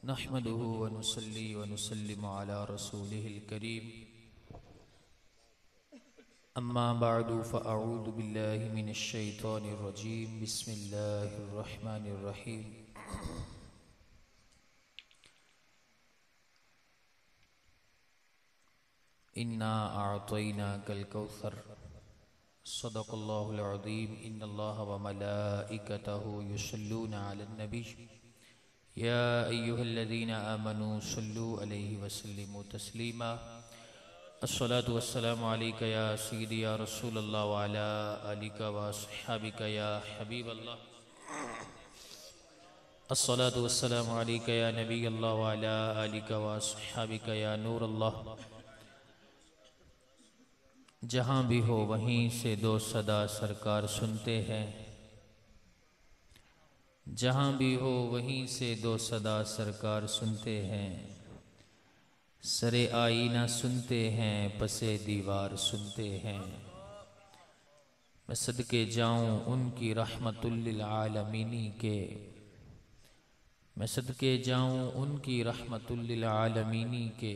नहमदुहु व नुसल्ली व नुसल्लिमु अला रसूलिहिल करीम। अम्मा बअदु फ़अऊज़ु बिल्लाहि मिनश शैतानिर रजीम। बिस्मिल्लाहिर रहमानिर रहीम। इन्ना अअतैनाकल कौसर। सदक़ल्लाहुल अज़ीम। इन्नल्लाहा व मलाइकतहु युसल्लूना अलन नबी या अय्युहल्लज़ीना आमनू सल्लु अलैहि वसल्लिमु तस्लीमा। अस्सलातु वस्सलामु अलैका या सय्यदी या रसूलल्लाह व अला आलिका व अस्हाबिका या हबीबल्लाह। अस्सलातु वस्सलामु अलैका या नबीयल्लाह व अला आलिका व अस्हाबिका या नूरल्लाह। जहाँ भी हो वहीं से दो सदा सरकार सुनते हैं। जहाँ भी हो वहीं से दो सदा सरकार सुनते हैं। सरे आईना सुनते हैं, पसे दीवार सुनते हैं। मैं सदके जाऊं उनकी रहमतुल लिल आलमीनी के। मैं सदके जाऊं उनकी रहमतुल लिल आलमीनी के।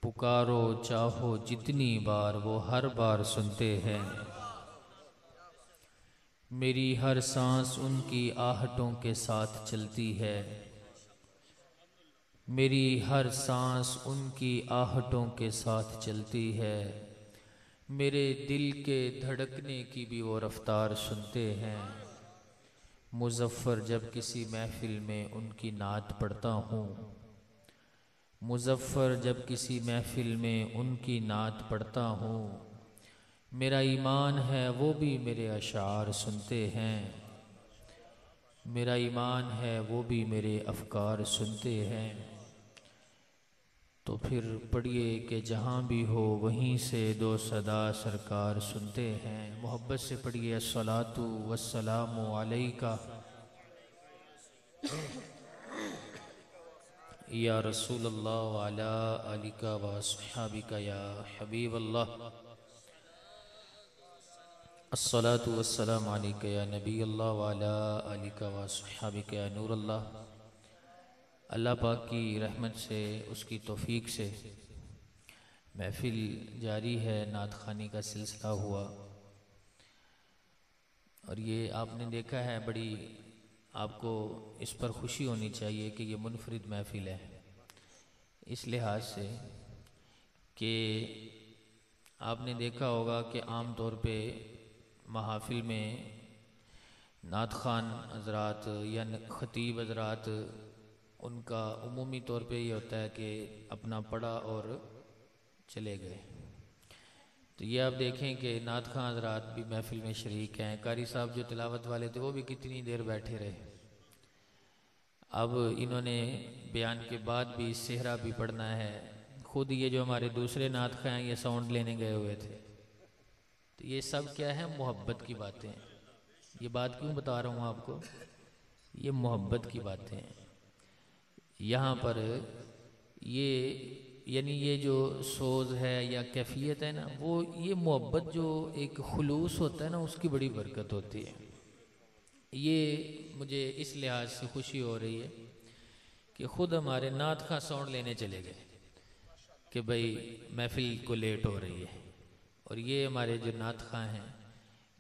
पुकारो चाहो जितनी बार वो हर बार सुनते हैं। मेरी हर सांस उनकी आहटों के साथ चलती है। मेरी हर सांस उनकी आहटों के साथ चलती है। मेरे दिल के धड़कने की भी वो रफ्तार सुनते हैं। मुज़फ़्फ़र जब किसी महफ़िल में उनकी नात पढ़ता हूँ। मुज़फ़्फ़र जब किसी महफ़िल में उनकी नात पढ़ता हूँ। मेरा ईमान है वो भी मेरे अशार सुनते हैं। मेरा ईमान है वो भी मेरे अफ़कार सुनते हैं। तो फिर पढ़िए कि जहाँ भी हो वहीं से दो सदा सरकार सुनते हैं। मोहब्बत से पढ़िए अस्सलातु वस्सलामु अलैका या रसूलल्लाह व अला आलिका व अस्हाबिका या हबीबल्लाह। अस्सलातु वस्सलामु अलैका या नबीयल्लाह व अला आलिका व अस्हाबिका या नूरल्लाह। अल्लाह पाक की रहमत से, उसकी तौफीक से महफिल जारी है। नात ख़ानी का सिलसिला हुआ और ये आपने देखा है, बड़ी आपको इस पर खुशी होनी चाहिए कि ये मुनफरिद महफिल है। इस लिहाज से कि आपने देखा होगा कि आम तौर पे महाफिल में नात ख़ान हज़रात या ख़तीब हज़रात, उनका उमूमी तौर पे ये होता है कि अपना पढ़ा और चले गए। तो ये आप देखें कि नात ख़ान हज़रात भी महफिल में शरीक हैं। कारी साहब जो तिलावत वाले थे वो भी कितनी देर बैठे रहे। अब इन्होंने बयान के बाद भी सेहरा भी पढ़ना है। खुद ये जो हमारे दूसरे नात ख़ान हैं ये साउंड लेने गए हुए थे। तो ये सब क्या है, मोहब्बत की बातें। ये बात क्यों बता रहा हूँ आपको, ये मोहब्बत की बातें हैं। यहाँ पर ये यानी ये जो सोज़ है या कैफियत है ना, वो ये मोहब्बत जो एक खुलूस होता है ना, उसकी बड़ी बरकत होती है। ये मुझे इस लिहाज से खुशी हो रही है कि ख़ुद हमारे नात ख़ां साउंड लेने चले गए कि भाई महफिल को लेट हो रही है। और ये हमारे जो नात ख़ां हैं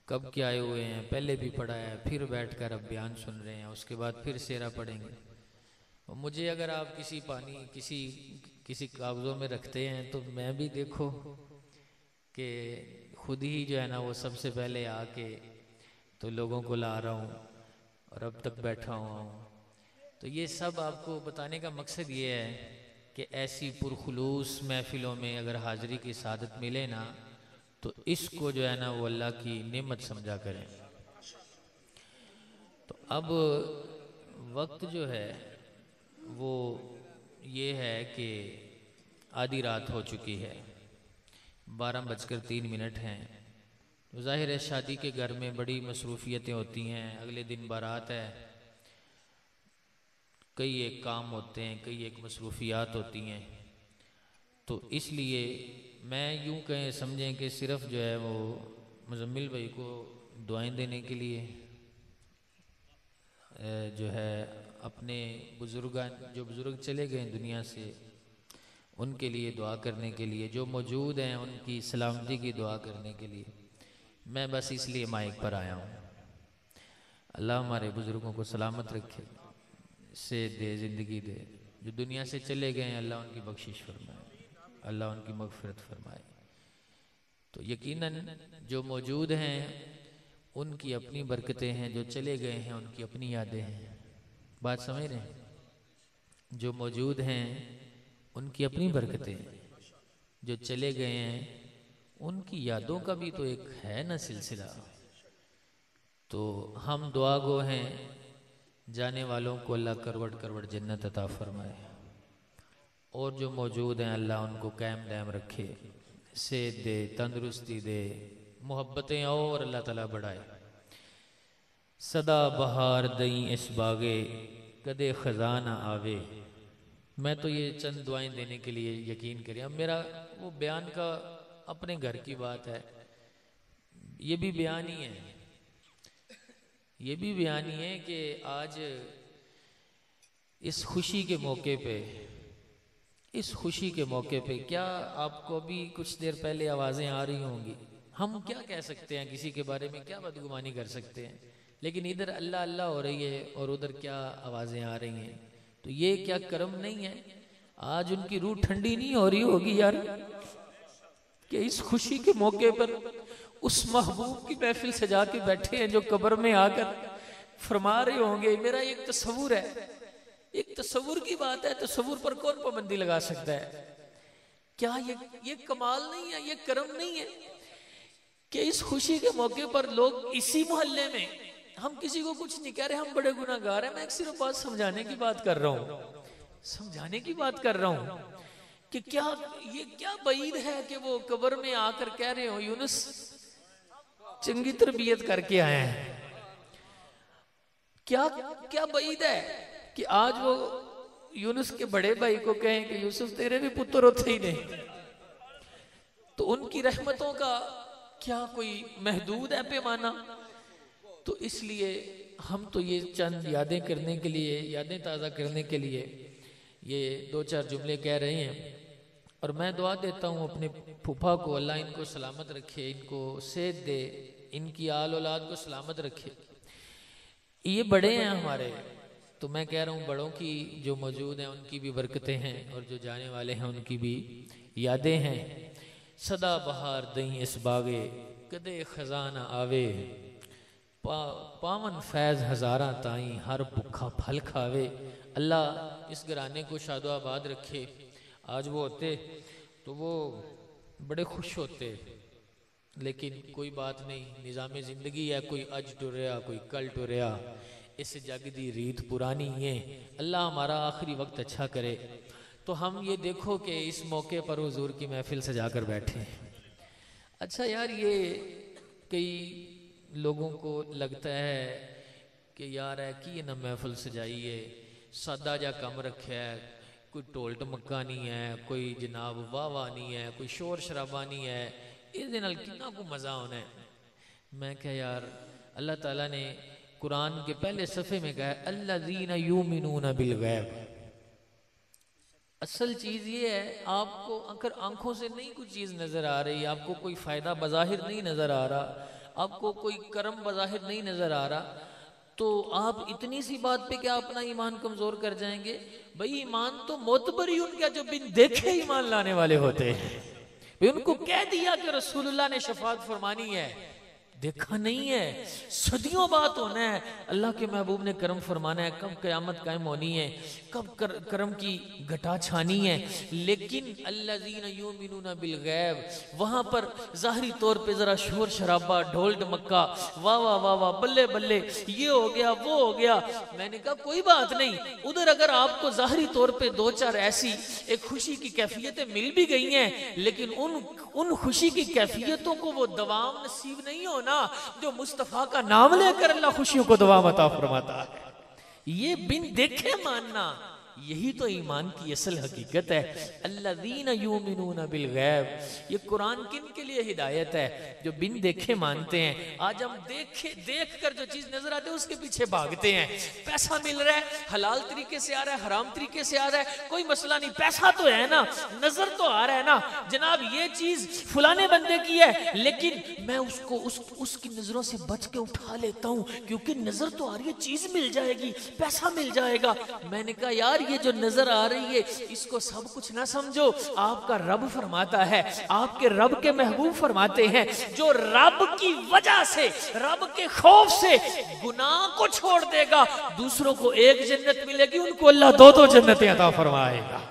कब के आए हुए हैं, पहले भी पढ़ा है, फिर बैठकर अब बयान सुन रहे हैं, उसके बाद फिर सेहरा पढ़ेंगे। और मुझे अगर आप किसी पानी किसी कागज़ों में रखते हैं तो मैं भी देखो कि खुद ही जो है ना वो सबसे पहले आके तो लोगों को ला रहा हूँ और अब तक बैठा हुआ हूँ। तो ये सब आपको बताने का मकसद ये है कि ऐसी पुरखुलूस महफिलों में अगर हाज़िरी की सादत मिले ना, तो इसको जो है ना वो अल्लाह की नेमत समझा करें। तो अब वक्त जो है वो ये है कि आधी रात हो चुकी है, 12:03 हैं। तो ज़ाहिर है शादी के घर में बड़ी मसरूफ़ियतें होती हैं। अगले दिन बारात है, कई एक काम होते हैं, कई एक मसरूफ़ियात होती हैं। तो इसलिए मैं यूँ कहें समझें कि सिर्फ़ जो है वो मुज़म्मिल भाई को दुआएं देने के लिए जो है अपने जो बुज़ुर्ग चले गए दुनिया से उनके लिए दुआ करने के लिए, जो मौजूद हैं उनकी सलामती की दुआ करने के लिए मैं बस इसलिए माइक पर आया हूँ। अल्लाह हमारे बुज़ुर्गों को सलामत रखे, सेहत दे, ज़िंदगी दे। जो दुनिया से चले गए हैं अल्लाह उनकी बख्शिश फरमाए, अल्लाह उनकी मग़फ़िरत फरमाए। तो यकीनन जो मौजूद हैं उनकी अपनी बरकतें हैं, जो चले गए हैं उनकी अपनी यादें हैं। बात समझ रहे हैं? जो मौजूद हैं उनकी अपनी बरकतें, जो चले गए हैं उनकी यादों का भी तो एक है ना सिलसिला। तो हम दुआ गो हैं, जाने वालों को अल्लाह करवट करवट जन्नत अता फरमाए, और जो मौजूद हैं अल्लाह उनको कायम दायम रखे, सेहत दे, तंदुरुस्ती दे, मोहब्बतें और अल्लाह ताला बढ़ाए। सदा बहार दई इस बागे, कदे खजाना आवे। मैं तो ये चंद दुआएं देने के लिए यकीन करिए। अब मेरा वो बयान का अपने घर की बात है, ये भी बयान ही है, ये भी बयान ही है कि आज इस खुशी के मौके पे, इस खुशी के मौके पे क्या आपको भी कुछ देर पहले आवाज़ें आ रही होंगी। हम क्या कह सकते हैं, किसी के बारे में क्या बदगुमानी कर सकते हैं, लेकिन इधर अल्लाह अल्लाह हो रही है और उधर क्या आवाज़ें आ रही हैं। तो ये क्या करम नहीं है? आज उनकी रूह ठंडी नहीं हो रही होगी यार, कि इस खुशी के मौके पर उस महबूब की महफिल सजा के बैठे हैं जो कब्र में आकर फरमा रहे होंगे। मेरा एक तस्वुर है, एक तस्वुर की बात है, तस्वुर पर कौन पाबंदी लगा सकता है? क्या ये कमाल नहीं है, ये करम नहीं है कि इस खुशी के मौके पर लोग इसी मोहल्ले में, हम किसी को कुछ नहीं कह रहे, हम बड़े गुनाहगार हैं, मैं सिर्फ बात समझाने की बात कर रहा हूँ, समझाने की बात कर रहा हूँ कि ये क्या बईद है कि वो कब्र में आकर कह रहे हो यूनुस चंगी तरबियत करके आए हैं। क्या क्या बईद है कि आज वो यूनुस के बड़े भाई को कहें कि यूसुफ तेरे भी पुत्र होते ही नहीं। तो उनकी रहमतों का क्या कोई महदूद है पैमाना? तो इसलिए हम तो ये चंद यादें करने के लिए, यादें ताज़ा करने के लिए ये दो चार जुमले कह रहे हैं। और मैं दुआ देता हूँ अपने फूफा को, अल्लाह इनको सलामत रखे, इनको सेहत दे, इनकी आल औलाद को सलामत रखे। ये बड़े हैं हमारे, तो मैं कह रहा हूँ बड़ों की जो मौजूद हैं उनकी भी बरकतें हैं और जो जाने वाले हैं उनकी भी यादें हैं। सदा बहार दई इस बागे, कदे खजाना आवे, पावन फैज़ हज़ारा ताई, हर भुखा फल खावे। अल्लाह इस घराने को शादो आबाद रखे। आज वो होते तो वो बड़े खुश होते, लेकिन कोई बात नहीं, निज़ाम ज़िंदगी है, कोई अज टुरया कोई कल टुरया, इस जग दी रीत पुरानी है। अल्लाह हमारा आखिरी वक्त अच्छा करे। तो हम ये देखो कि इस मौके पर हुजूर की महफिल सजा कर बैठे। अच्छा यार, ये कई लोगों को लगता है कि यार है कि ना महफिल सजाई है, सादा जा कम रखा है, कोई ढोल ढमक्का नहीं है, कोई जनाब वाह वाह नहीं है, कोई शोर शराबा नहीं है, इहदे नाल कितना को मज़ा होना है। मैं क्या यार, अल्लाह ताला ने कुरान के पहले सफ़े में कहा है अल्लज़ीना युमिनूना बिल गैब। असल चीज़ ये है, आपको अगर आंखों से नहीं कुछ चीज़ नज़र आ रही, आपको कोई फ़ायदा बज़ाहिर नहीं नज़र आ रहा, आपको कोई कर्म बज़ाहिर नहीं नज़र आ रहा, तो आप इतनी सी बात पे क्या अपना ईमान कमज़ोर कर जाएंगे? भाई ईमान तो मोतबर ही उनका जो बिन देखे ईमान लाने वाले होते हैं। भाई उनको कह दिया कि रसूलुल्लाह ने शफाअत फरमानी है, देखा नहीं है, सदियों बात होना है, अल्लाह के महबूब ने करम फरमाना है, कब क़यामत कायम होनी है, कब करम की घटा छानी है। लेकिन अल्लज़ीना युमिनूना बिल गैब, वहाँ पर ज़ाहरी तौर पे ज़रा शोर शराबा, ढोल ढमक्का, वाह वाह वाह वाह, बल्ले बल्ले, ये हो गया वो हो गया। मैंने कहा कोई बात नहीं, उधर अगर आपको ज़ाहरी तौर पे दो चार ऐसी एक खुशी की कैफियतें मिल भी गई हैं, लेकिन उन खुशी की कैफियतों को वो दवाम नसीब नहीं होना जो मुस्तफा का नाम लेकर अल्लाह खुशियों को दवाम अता फरमाता है। ये बिन देखे मानना, यही तो ईमान की असल हकीकत है। अल्लज़ीना युमिनूना बिल गैब, ये कुरान किन के लिए हिदायत है? जो बिन देखे मानते हैं। आज हम देख कर जो चीज नजर आती है उसके पीछे भागते हैं। पैसा मिल रहा है, हलाल तरीके से आ रहा है, हराम तरीके से आ रहा है, कोई मसला नहीं, पैसा तो है ना, नजर तो आ रहा है ना, जनाब ये चीज फलाने बंदे की है, लेकिन मैं उसको उसकी नजरों से बच के उठा लेता हूं क्योंकि नजर तो आ रही है, चीज मिल जाएगी, पैसा मिल जाएगा। मैंने कहा यार ये जो नजर आ रही है इसको सब कुछ ना समझो। आपका रब फरमाता है, आपके रब के महबूब फरमाते हैं, जो रब की वजह से, रब के खौफ से गुनाह को छोड़ देगा, दूसरों को एक जन्नत मिलेगी, उनको अल्लाह दो दो जन्नतें अता फरमाएगा।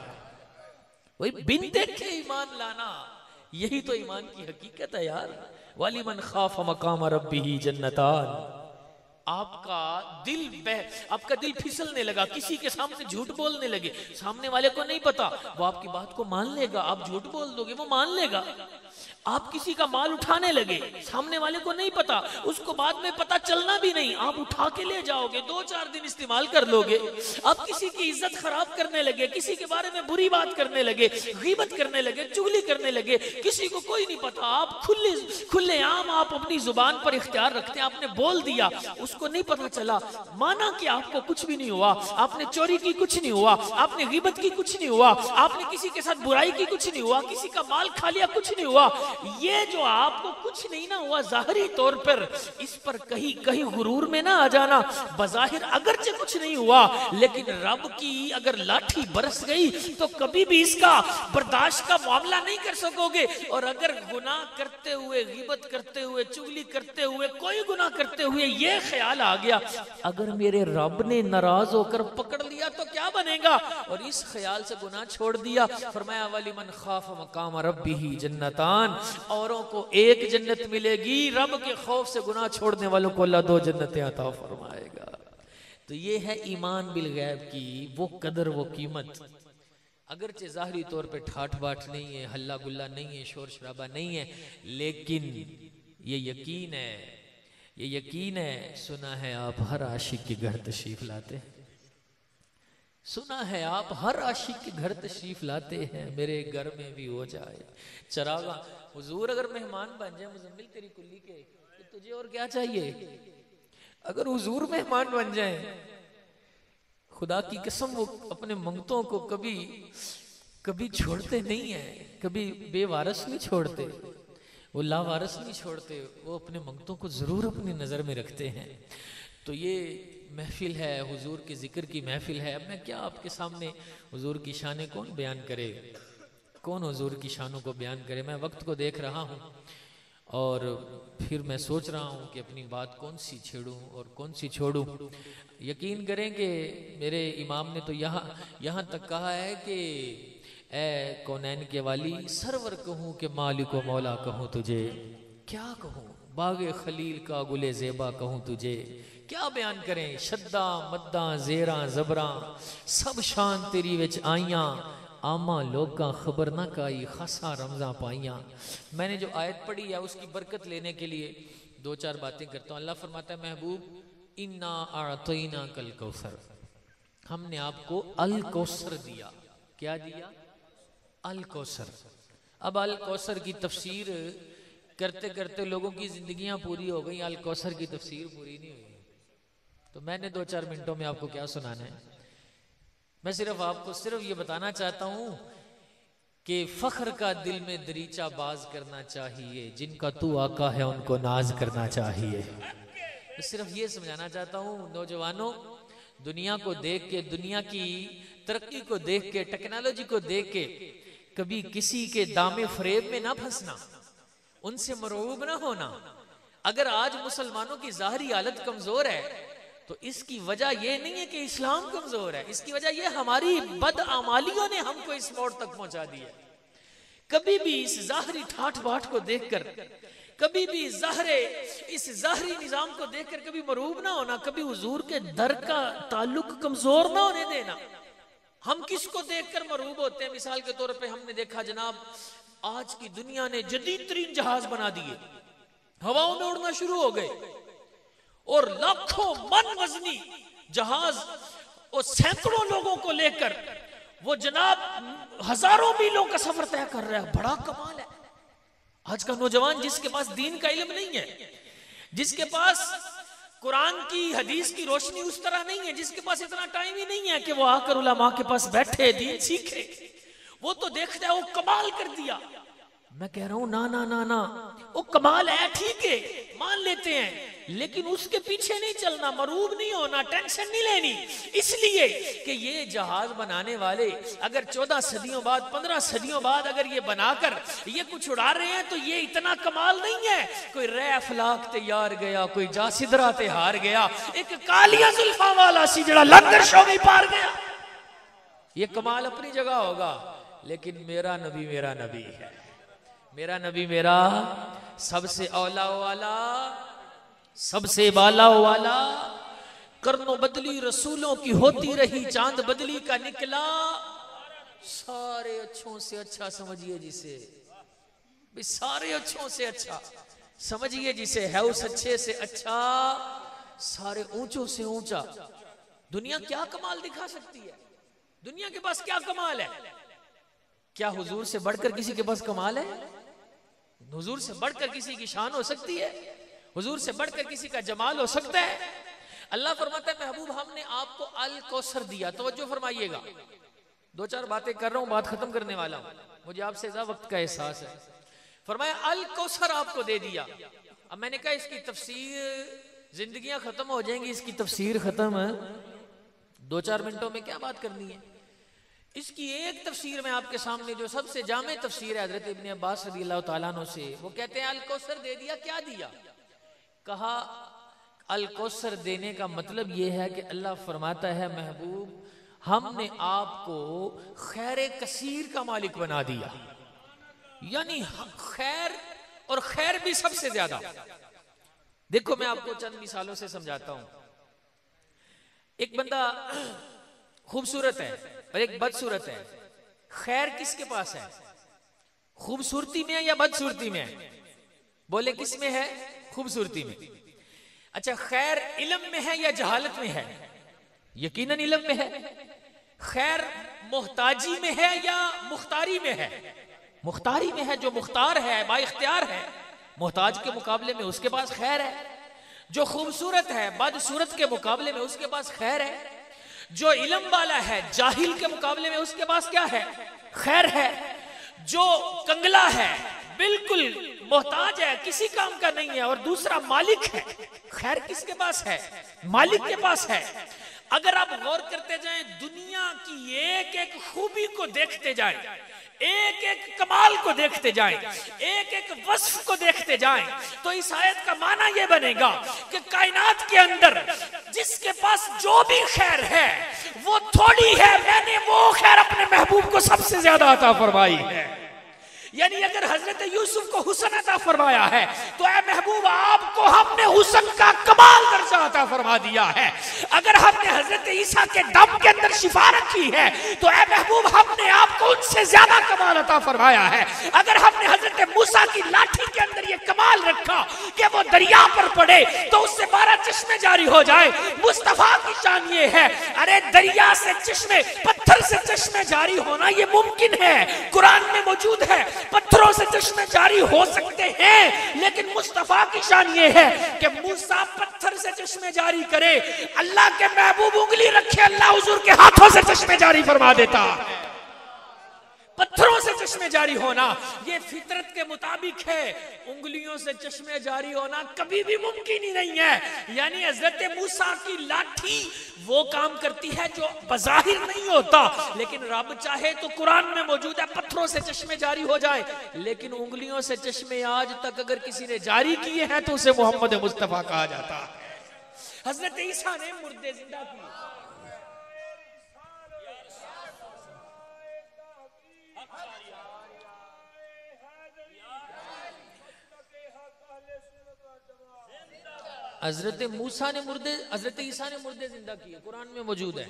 वही बिन देखे ईमान लाना, यही तो ईमान की हकीकत है यार। वलिमन खाफ मकाम रब्बिही जन्नतान। आपका दिल फिसलने लगा, किसी के सामने झूठ बोलने लगे, सामने वाले को नहीं पता, वो आपकी बात को मान लेगा, आप झूठ बोल दोगे वो मान लेगा। आप किसी का माल उठाने लगे, सामने वाले को नहीं पता, उसको बाद में पता चलना भी नहीं, आप उठा के ले जाओगे, 2-4 दिन इस्तेमाल कर लोगे। आप किसी की इज्जत खराब करने लगे, किसी के बारे में बुरी बात करने लगे, गीबत करने लगे, चुगली करने लगे, किसी को कोई नहीं पता, आप खुले आम आप अपनी जुबान पर इख्तियार रखते हैं, आपने बोल दिया, उसको नहीं पता चला, माना कि आपको कुछ भी नहीं हुआ, आपने चोरी की कुछ नहीं हुआ, आपने गीबत की कुछ नहीं हुआ, आपने किसी के साथ बुराई की कुछ नहीं हुआ, किसी का माल खा लिया कुछ नहीं हुआ। ये जो आपको कुछ नहीं ना हुआ जाहिरी तौर पर, इस पर कहीं कहीं गुरूर में ना आ जाना। बजाहिर अगरचे कुछ नहीं हुआ, लेकिन रब की अगर लाठी बरस गई तो कभी भी इसका बर्दाश्त का मामला नहीं कर सकोगे। और अगर गुनाह करते हुए, गीबत करते हुए, चुगली करते हुए, कोई गुनाह करते हुए ये ख्याल आ गया, अगर मेरे रब ने नाराज होकर पकड़ लिया तो क्या बनेगा, और इस ख्याल से गुनाह छोड़ दिया। फरमाया वलिमन खाफ मकाम रब्बिही जन्नतान, औरों को एक जन्नत मिलेगी, रब के खौफ से गुनाह छोड़ने वालों को अल्लाह 2 जन्नतें अता फरमाएगा। तो ये है ईमान बिल गैब की वो कदर, वो कीमत। अगरचे ज़ाहिरी तौर पे ठाठ बाट नहीं है, हल्ला गुल्ला नहीं है, शोर शराबा नहीं है, लेकिन ये यकीन है, सुना है आप हर आशिक के घर तशरीफ लाते हैं, सुना है आप हर आशिक के घर तशरीफ लाते हैं, मेरे घर में भी हो जाए चरागा। हुजूर अगर मेहमान बन जाए मुजम्मिल तेरी कुल्ली के, तो तुझे और क्या चाहिए? अगर हुजूर मेहमान बन जाए, खुदा की कसम वो अपने मंगतों को कभी छोड़ते नहीं है, कभी बेवारस नहीं छोड़ते, वो लावारस नहीं छोड़ते, वो अपने मंगतों को जरूर अपनी नजर में रखते हैं। तो ये महफिल है, हुजूर के जिक्र की महफिल है। अब मैं क्या आपके सामने हुजूर की शान कौन बयान करे, कौन हुजूर की शानों को बयान करे। मैं वक्त को देख रहा हूँ और फिर मैं सोच रहा हूँ कि अपनी बात कौन सी छेड़ूं और कौन सी छोड़ूं। यकीन करें कि मेरे इमाम ने तो यहाँ तक कहा है कि ए कौनैन के वाली सरवर कहूँ कि मालिक व मौला कहूँ तुझे, क्या कहूँ बागे खलील का गुले ज़ेबा कहूँ तुझे, क्या बयान करें। शद्दा मद्दा ज़ेरा ज़बरा सब शान तेरी विच आइयां, आमा लोगा खबर ना काई खासा रमजा पाइयां। मैंने जो आयत पढ़ी है उसकी बरकत लेने के लिए 2-4 बातें करता हूँ। अल्लाह फरमाता है महबूब इन्ना आतईना कल कौसर, हमने आपको अल कौसर दिया। क्या दिया? अल कौसर। अब अल कौसर की तफसीर करते करते लोगों की जिंदगियां पूरी हो गई, अल कौसर की तफसीर पूरी नहीं हुई। तो मैंने 2-4 मिनटों में आपको क्या सुनाना है, मैं आपको सिर्फ ये बताना चाहता हूं कि फख्र का दिल में दरीचा बाज करना चाहिए, जिनका तू आका है उनको नाज करना चाहिए। तो सिर्फ ये समझाना चाहता हूं नौजवानों, दुनिया को देख के, दुनिया की तरक्की को देख के, टेक्नोलॉजी को देख के कभी किसी के दामे फरेब में ना फंसना, उनसे मरूब ना होना। अगर आज मुसलमानों की ज़ाहिरी हालत कमजोर है तो इसकी वजह यह नहीं है कि इस्लाम कमजोर है, इसकी वजह यह हमारी बदआमालियों ने हमको इस मोड़ तक पहुंचा दिया। कभी भी इस ज़ाहिरी ठाठ बाट को देखकर, कभी भी इस ज़ाहिरी निजाम को देखकर कभी मरूब ना होना, कभी हुजूर के दर का ताल्लुक कमजोर ना होने देना। हम किसको देखकर मरूब होते हैं? मिसाल के तौर पे हमने देखा जनाब आज की दुनिया ने जदीद तरीन जहाज बना दिए, हवाओं में उड़ना शुरू हो गए और लाखों मन वजनी जहाज वो सैकड़ों लोगों को लेकर वो जनाब हजारों मीलों का सफर तय कर रहा है। बड़ा कमाल है। आज का नौजवान जिसके पास दीन का इल्म नहीं है, जिसके पास कुरान की हदीस की रोशनी उस तरह नहीं है, जिसके पास इतना टाइम ही नहीं है कि वो आकर उलमा के पास बैठे दीन सीखे, वो तो देखता है वो कमाल कर दिया। मैं कह रहा हूं ना ना ना ना, वो कमाल है, ठीक है, मान लेते हैं, लेकिन उसके पीछे नहीं चलना, मरूब नहीं होना, टेंशन नहीं लेनी। इसलिए कि ये जहाज बनाने वाले अगर 14 सदियों बाद 15 सदियों बाद अगर ये बनाकर ये कुछ उड़ा रहे हैं तो ये इतना कमाल नहीं है। कोई रे अफलाक तैयार गया, कोई जासिदरा ते हार गया, एक कालिया जुल्फा वाला सी जड़ा लंगर शो में पार गया। ये कमाल अपनी जगह होगा, लेकिन मेरा नबी है, मेरा नबी मेरा सबसे औला वाला, सबसे बाला वाला, करनो बदली रसूलों की होती रही, चांद बदली का निकला, सारे अच्छों से अच्छा समझिए जिसे, सारे अच्छों से अच्छा समझिए जिसे, है उस अच्छे से अच्छा, सारे ऊंचों से ऊंचा। दुनिया क्या कमाल दिखा सकती है? दुनिया के पास क्या कमाल है? क्या हुजूर से बढ़कर किसी के पास कमाल है? हुजूर से बढ़कर किसी की शान हो सकती है? हुजूर से बढ़कर किसी का जमाल हो सकता है? अल्लाह फरमाता है महबूब हमने आपको अल कौसर दिया। तवज्जो फरमाइएगा, 2-4 बातें कर रहा हूं, बात खत्म करने वाला हूं, मुझे आपसे ज्यादा वक्त का एहसास है। फरमाया अल कौसर आपको दे दिया। अब मैंने कहा इसकी तफसीर, जिंदगियां खत्म हो जाएंगी, इसकी तफसीर खत्म 2-4 मिनटों में क्या बात करनी है। इसकी एक तफसीर में आपके सामने जो सबसे जामे तफसीर है हजरत इब्ने अब्बास रज़ियल्लाहु ताला अन्हु से, वो कहते हैं अल कौसर दे दिया। क्या दिया? कहा अल कौसर देने का मतलब यह है कि अल्लाह फरमाता है महबूब हमने आपको खैर कसीर का मालिक बना दिया, यानी खैर, और खैर भी सबसे ज्यादा। देखो मैं आपको चंद मिसालों से समझाता हूं। एक बंदा खूबसूरत है और एक बदसूरत है, खैर किसके पास है? खूबसूरती में है या बदसूरती में है? बोले किस में है? खूबसूरती में। अच्छा, खैर इल्म में है या जहालत में है? यकीनन इल्म में है। खैर मुख्ताजी में है या मुख्तारी में है? मुख्तारी में है। जो मुख्तार है, बाइख्तियार है, मुहताज के मुकाबले में उसके पास खैर है। जो खूबसूरत है बदसूरत के मुकाबले में उसके पास खैर है। जो इल्म वाला है जाहिल के मुकाबले में उसके पास क्या है? खैर है। जो कंगला है, बिल्कुल मोहताज है, किसी काम का नहीं है, और दूसरा मालिक है, खैर किसके पास है? मालिक के पास है। अगर आप गौर करते जाएं, दुनिया की एक एक खूबी को देखते जाएं, एक एक कमाल को देखते जाएं, एक एक वस्फ को देखते जाएं, तो इस आयत का माना यह बनेगा कि कायनात के अंदर जिसके पास जो भी खैर है वो थोड़ी है, मैंने वो खैर अपने महबूब को सबसे ज्यादा अता फरमाई है। यानी अगर हजरत यूसुफ को हुस्न अता फरमाया है तो ऐ महबूब आपको हमने हुस्न का कमाल दर्जा अता फरमा दिया है। अगर हमने हजरत ईसा के दम के अंदर शिफा रखी है तो ऐ महबूब हमने आपको उनसे ज्यादा कमाल अता फरमाया है। अगर हमने हजरत मूसा की लाठी के अंदर ये कमाल रखा कि वो दरिया पर पड़े तो उससे 12 चश्मे जारी हो जाए, मुस्तफा की शान ये है। अरे दरिया से चश्मे, पत्थर से चश्मे जारी होना ये मुमकिन है, कुरान में मौजूद है। पत्थरों से चश्मे जारी हो सकते हैं, लेकिन मुस्तफा की शान ये है कि मूसा पत्थर से चश्मे जारी करे, अल्लाह के महबूब उंगली रखे, अल्लाह हुजूर के हाथों से चश्मे जारी फरमा देता। पत्थरों से चश्मे जारी होना ये फितरत के मुताबिक है, उंगलियों से चश्मे जारी होना कभी भी मुमकिन ही नहीं है। यानी हजरत मूसा की लाठी वो काम करती है जो बज़ाहिर नहीं होता, लेकिन रब चाहे तो कुरान में मौजूद है पत्थरों से चश्मे जारी हो जाए, लेकिन उंगलियों से चश्मे आज तक अगर किसी ने जारी किए हैं तो उसे मोहम्मद मुस्तफा कहा जाता है। हजरत ईसा ने मुर्दे जिंदा किए। हजरत मूसा ने मुर्दे, हजरत ईसा ने मुर्दे जिंदा किए, कुरान में मौजूद है।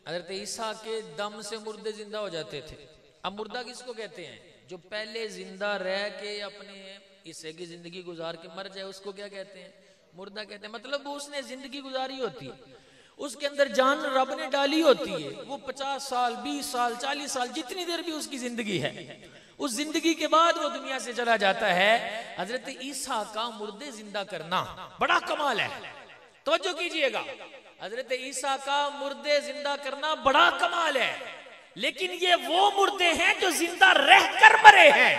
हजरत ईसा के दम से मुर्दे जिंदा हो जाते थे। अब मुर्दा किसको कहते हैं? जो पहले जिंदा रह के अपने हिस्से की जिंदगी गुजार के मर जाए उसको क्या कहते हैं? मुर्दा कहते हैं। मतलब वो उसने जिंदगी गुजारी होती है, उसके अंदर जान रब ने डाली होती है, वो 50 साल 20 साल 40 साल जितनी देर भी उसकी जिंदगी है, उस जिंदगी के बाद वो दुनिया से चला जाता है। हजरत ईसा का मुर्दे जिंदा करना बड़ा कमाल है, तवज्जो कीजिएगा। हजरत ईसा का मुर्दे जिंदा करना बड़ा कमाल है, लेकिन ये वो मुर्दे हैं जो जिंदा रहकर मरे हैं।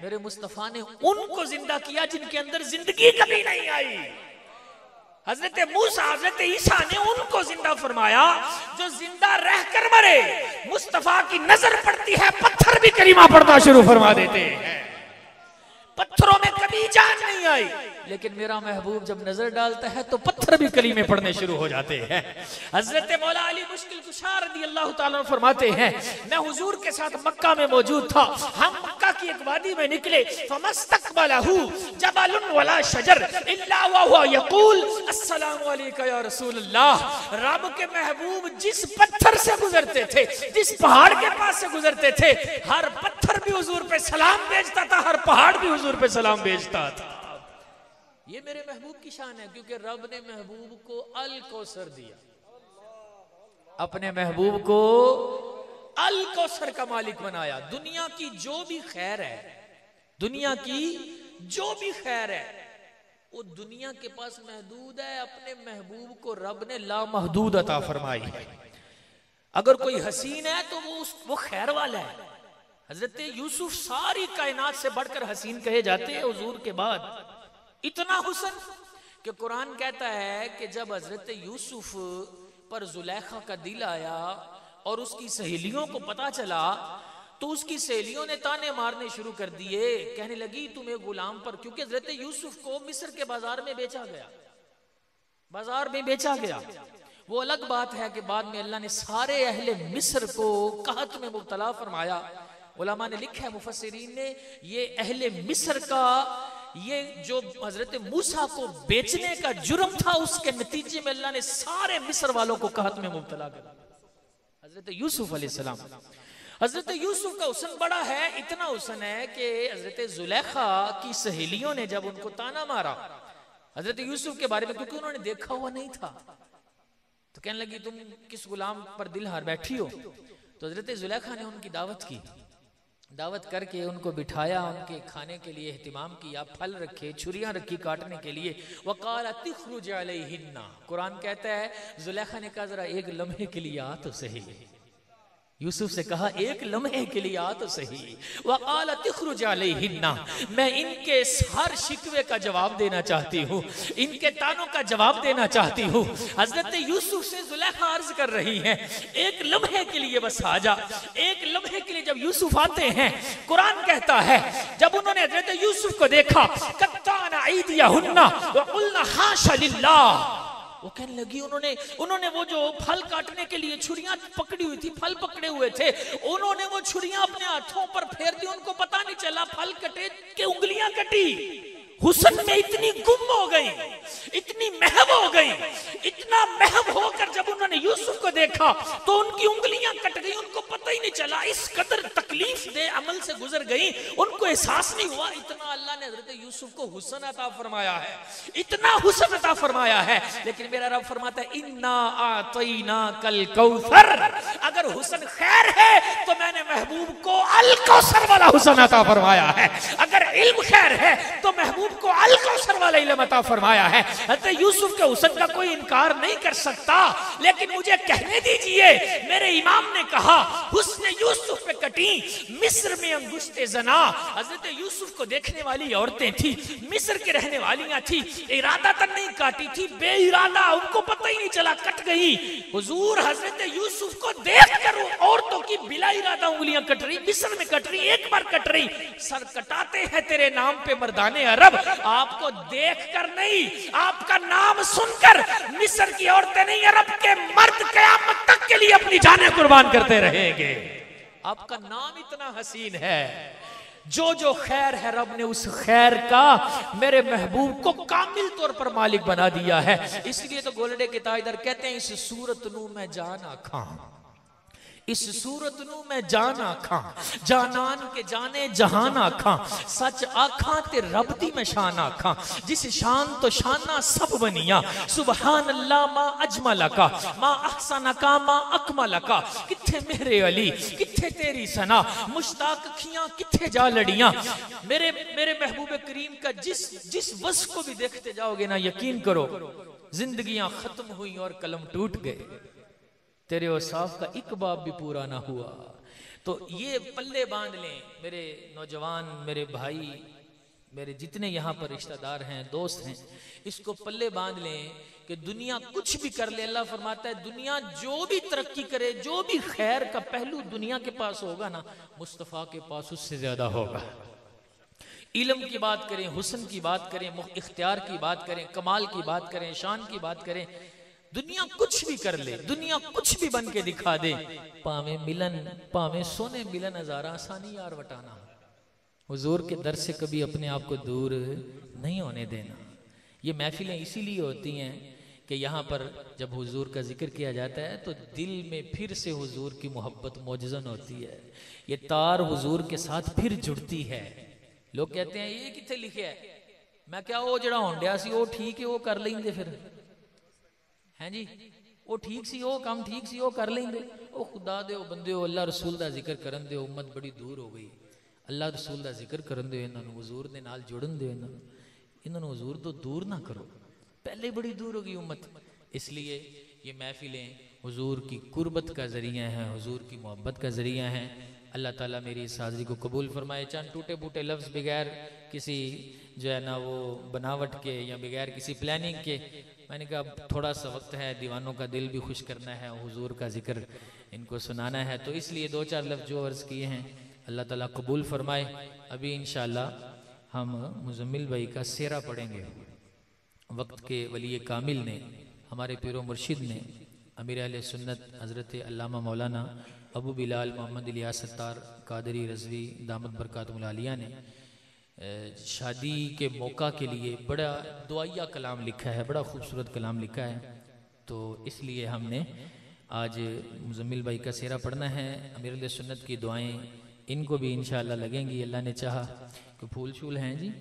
मेरे मुस्तफा ने उनको जिंदा किया जिनके अंदर जिंदगी कभी नहीं आई। हजरत मूसा हजरत ईसा ने उनको जिंदा फरमाया जो जिंदा रहकर मरे। मुस्तफा की नजर पड़ती है, पत्थर भी कलीमा पढ़ना शुरू फरमा देते हैं। पत्थरों में कभी जान नहीं आई, लेकिन मेरा महबूब जब नजर डालता है तो पत्थर भी कलीमे पढ़ने शुरू हो जाते हैं। हजरत मौला अली मुश्किल कुशा रज़ी अल्लाह ताला फरमाते हैं, मैं हुजूर के साथ मक्का में मौजूद था। हम मक्का की एक वादी में निकले, फमस्तकबलहु जबलुन वला शजर इल्ला वहुवा यकूल अस्सलामु अलैका या रसूलल्लाह। रब के महबूब जिस पत्थर से गुजरते थे, जिस पहाड़ के पास से गुजरते थे, हर पत्थर भी हुजूर पे सलाम भेजता था, हर पहाड़ भी हुजूर पे सलाम भेजता था। ये मेरे महबूब की शान है, क्योंकि रब ने महबूब को अल कौसर दिया, अपने महबूब को अल कौसर का मालिक बनाया। दुनिया की जो भी खैर है, दुनिया की जो भी खैर है, वो दुनिया के पास महदूद है, अपने महबूब को रब ने लामहदूद अता फरमाई है। अगर कोई हसीन है तो वो खैर वाला है। हजरत यूसुफ सारी कायनात से बढ़कर हसीन कहे जाते हैं हुजूर के बाद। इतना हुसन कि कुरान कहता है कि जब हजरत यूसुफ पर जुलेखा का दिल आया और उसकी सहेलियों को पता चला, तो उसकी सहेलियों ने ताने मारने शुरू कर दिए, कहने लगी तुम्हें गुलाम पर, क्योंकि हजरत यूसुफ को मिस्र के बाजार में बेचा गया, बाजार में बेचा गया। वो अलग बात है कि बाद में अल्लाह ने सारे अहले मिस्र को कहत में मुब्तला फरमाया। उलमा ने लिखा है, मुफस्सिरीन ने, ये अहले मिस्र का ये जो हजरत मूसा को बेचने का जुर्म था, उसके नतीजे में अल्लाह ने सारे मिस्र वालों को कहत में मुब्तला कर दिया। हजरत यूसुफ अलैहिस्सलाम, हजरत यूसुफ का हुस्न बड़ा है, इतना हुस्न है कि हजरत जुलेखा की सहेलियों ने जब उनको ताना मारा हजरत यूसुफ के बारे में, क्योंकि उन्होंने देखा हुआ नहीं था, तो कहने लगी तुम किस गुलाम पर दिल हार बैठी हो। तो हजरत जुलेखा ने उनकी दावत की, दावत करके उनको बिठाया, उनके खाने के लिए एहतिमाम किया, फल रखे, छुरियां रखी काटने के लिए। वक़ाल तिख़रुज अलैहिन्ना, कुरान कहता है जुलेखा ने कहा जरा एक लम्हे के लिए आ तो सही। यूसुफ से कहा एक लम्हे के लिए आ तो सही। वक़ाल तिख़रुज अलैहिन्ना, मैं इनके हर शिकवे का जवाब देना चाहती हूँ, इनके तानों का जवाब देना चाहती हूँ। हजरत यूसुफ से जुलेखा अर्ज कर रही हैं एक लम्हे के लिए बस आ जा। एक लम्हे के लिए जब यूसुफ आते हैं, कुरान कहता है जब उन्होंने हजरत यूसुफ को देखा, कत्ताना ऐदियहुन्ना व क़ुलना हाशा लिल्लाह, वो कहने लगी उन्होंने वो जो फल काटने के लिए छुरियां पकड़ी हुई थी, फल पकड़े हुए थे, उन्होंने वो छुरियां अपने हाथों पर फेर दी, उनको पता नहीं चला फल कटे कि उंगलियां कटी। हुस्न में इतनी गुम हो गई, इतनी महव हो गई, इतना महव होकर जब उन्होंने यूसुफ को देखा तो उनकी उंगलियां कट गई, उनको पता ही नहीं चला, इस कदर तकलीफ दे अमल से गुजर गई, उनको एहसास नहीं हुआ। इतना अल्लाह ने हजरत यूसुफ को हुस्न अता फरमाया है, इतना हुस्न अता फरमाया है। लेकिन मेरा रब फरमाता है इन्ना आतैना कल कौसर, अगर हुस्न खैर है तो मैंने महबूब को अल कौसर वाला हुस्न अता फरमाया है, अगर इल्म खैर है तो महबूब को अल कौसर वाला इल्म अता फरमाया है। हज़रत यूसुफ के हुस्न का कोई इनकार नहीं कर सकता, लेकिन मुझे कहने दीजिए, मेरे इमाम ने कहा हुस्न यूसुफ पे कटी मिस्र में अंगुश्ते जना। हज़रत यूसुफ को देखने वाली औरतें थी, मिस्र के रहने वालियां थी, इरादा तक नहीं काटी थी, बेइरादा, उनको पता ही नहीं चला, कट गई। हुजूर हज़रत यूसुफ को देखकर औरतों की बिला इरादा उंगलियां कट रही, मिस्र में कट रही, एक बार कट रही। सर कटाते हैं तेरे नाम पे मर्दाने अरब, आपको देखकर नहीं, आपका नाम सुनकर मिस्र की औरतें नहीं, अरब के मर्द क़यामत तक के लिए अपनी जानें कुर्बान करते रहेंगे। आपका नाम इतना हसीन है, जो जो खैर है रब ने उस खैर का मेरे महबूब को कामिल तौर पर मालिक बना दिया है। इसलिए तो गोलडे के ताजदार कहते हैं इस सूरत नू मैं जान आखा, इस सूरत नू मैं जान आखां, जानान के जाने जहान आखां, सच आखां ते रब दी मैं शान आखां, जिस शान तो शाना सब बनिया, सुबहान अल्लाह मा अजमल का, मा अहसन का, मा अकमल का। किथे मेरे अली, किथे तेरी सना, मुश्ताक अखियां किथे जा लड़ियां। मेरे महबूब करीम का जिस वस्फ को भी देखते जाओगे ना, यकीन करो जिंदगियां खत्म हुई और कलम टूट गए, तेरे औसाफ का एक बाब भी पूरा ना हुआ। तो ये पल्ले बांध लें मेरे नौजवान, मेरे भाई, मेरे जितने यहाँ पर रिश्तेदार हैं, दोस्त हैं, इसको पल्ले बांध लें कि दुनिया कुछ भी कर ले, अल्लाह फरमाता है दुनिया जो भी तरक्की करे, जो भी खैर का पहलू दुनिया के पास होगा ना, मुस्तफ़ा के पास उससे ज्यादा होगा। इल्म की बात करें, हुस्न की बात करें, इख्तियार की बात करें, कमाल की बात करें, शान की बात करें, दुनिया कुछ भी कर ले, दुनिया कुछ भी बन के दिखा दे, पावे मिलन, पावे सोने मिलन हजारा आसानी यार वटाना। हुजूर के दर से कभी अपने आप को दूर नहीं होने देना। ये महफिलें इसीलिए होती हैं कि यहाँ पर जब हुजूर का जिक्र किया जाता है तो दिल में फिर से हुजूर की मोहब्बत मौजज़न होती है, ये तार हुजूर के साथ फिर जुड़ती है। लोग कहते हैं ये कितने लिखे है, मैं क्या वो जड़ा होंडिया सी वो ठीक है, वो कर लेंगे फिर हैं जी, वो ठीक सी, वो काम ठीक सी, वो कर लेंगे। ओ खुदा दे बंदे हो, अल्लाह रसूल दा जिक्र करन दे, उम्मत बड़ी दूर हो गई, अल्लाह रसूल दा जिक्र करन दे, इन्होंने हुजूर दे नाल जुड़न दे, इन्होंने हुजूर तो दूर ना करो, पहले बड़ी दूर हो गई उम्मत। इसलिए ये महफिलें हुजूर की कुर्बत का जरिया हैं, हुजूर की मोहब्बत का जरिया हैं। अल्लाह ताला मेरी इस हाज़री को कबूल फरमाए। चंद टूटे फूटे लफ्ज़ बगैर किसी जो है ना वो बनावट के या बगैर किसी प्लानिंग के, मैंने कहा अब थोड़ा सा वक्त है, दीवानों का दिल भी खुश करना है, हुजूर का जिक्र इनको सुनाना है, तो इसलिए दो चार लफ्ज़ जो अर्ज़ किए हैं अल्लाह ताला कबूल फरमाए। अभी इंशाअल्लाह हम मुज़म्मिल भाई का सेरा पढ़ेंगे। वक्त के वली कामिल ने, हमारे पीरो मुर्शिद ने, अमीर अहले सुन्नत हज़रत अल्लामा मौलाना अबू बिलाल मोहम्मद इलियास सत्तार कादरी रज़वी दामत बरकातुहुल आलिया ने शादी के मौका के लिए बड़ा दुआया कलाम लिखा है, बड़ा खूबसूरत कलाम लिखा है। तो इसलिए हमने आज मुज़म्मिल भाई का सेरा पढ़ना है। अमीर अहले सुन्नत की दुआएं इनको भी इंशाअल्लाह लगेंगी, अल्लाह ने चाहा। कि फूल शूल हैं जी,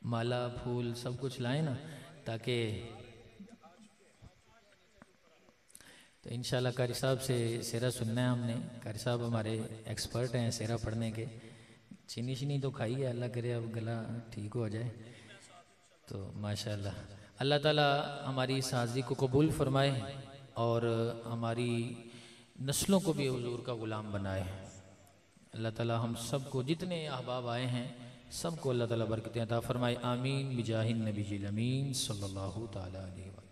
माला फूल सब कुछ लाए ना, ताकि तो इंशाल्लाह कारी साहब से सेरा सुनना है हमने। कारी साहब हमारे एक्सपर्ट हैं सेरा पढ़ने के। चीनी शीनी तो खाई है, अल्लाह करे अब गला ठीक हो जाए। तो माशाल्लाह अल्लाह ताला हमारी इस हाज़री को कबूल फरमाए और हमारी नस्लों को भी हुजूर का ग़ुलाम बनाए। अल्लाह ताला हम सब को, जितने अहबाब आए हैं सबको अल्लाह ताला बरकतें अता फरमाए। आमीन बिजाहिन नबील अमीन सल्लल्लाहु तआला अलैहि वसल्लम।